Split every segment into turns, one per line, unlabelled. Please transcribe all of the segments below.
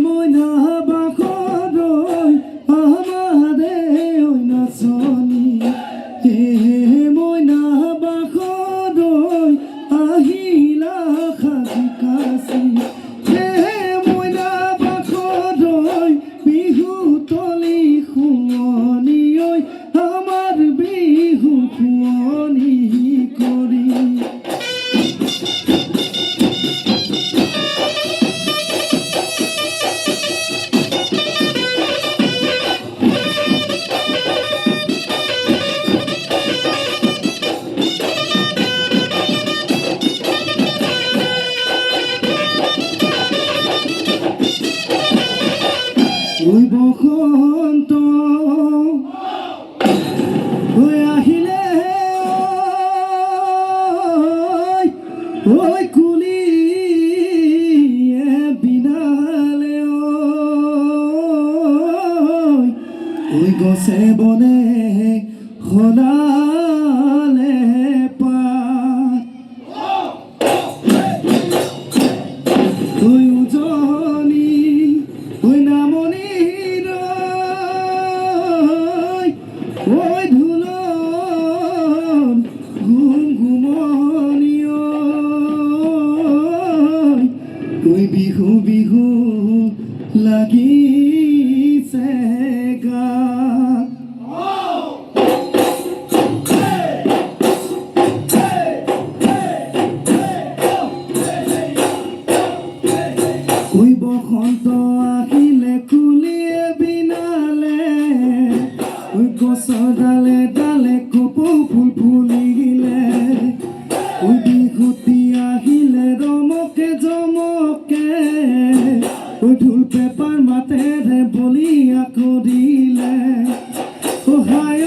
মইনা বাখরই আমারে ওই নাচনি মইনা বাখরই আহিলা খাজি কাছি মইনা বাখরই বিহু তলি খুমনি ঐ আমার বিহু খুমনি করি ওই বসন্ত ওই আহিলে ওই কুলি বিনালে ওই গছে বনে সলালে পাত ওই উজনি ওই নামনি ওই ধুলন ঘুম ঘুমনি ওই বিহু বিহু লাগিছে গা ওই বসন্ত আহিলে কুলিয়ে বিনালে ওই গছৰ ডালে ডালে কপৌ ফুল ফুলিলে ওই বিহুতি আহিলে ৰমকে জমকে ওই ঢোল পেপাৰ মাতেৰে বলিয়া কৰিলে হায়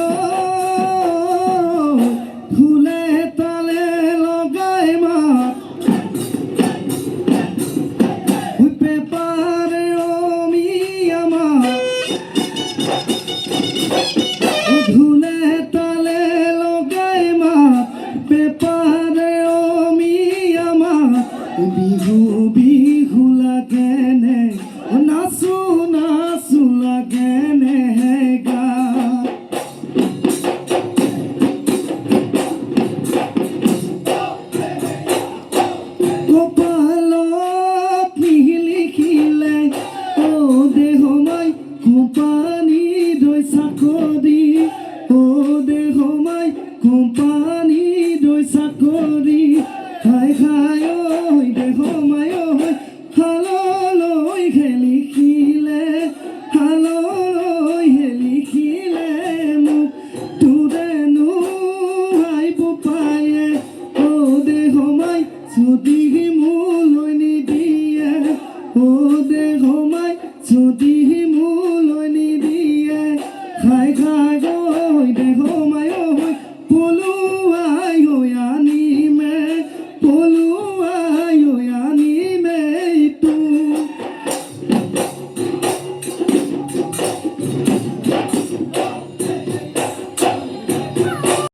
ফুলে তালে লগাই মাত ওই পেপারে অমি আমার ধুলে তালে লগাই মা পেপারে অমি আমার বিহু বিহু লাগে নে নাচু নাচু লাগে নে গা কপালত নিলিখিলে ও দেহ মই কোম্পানী দৈ চাকৰি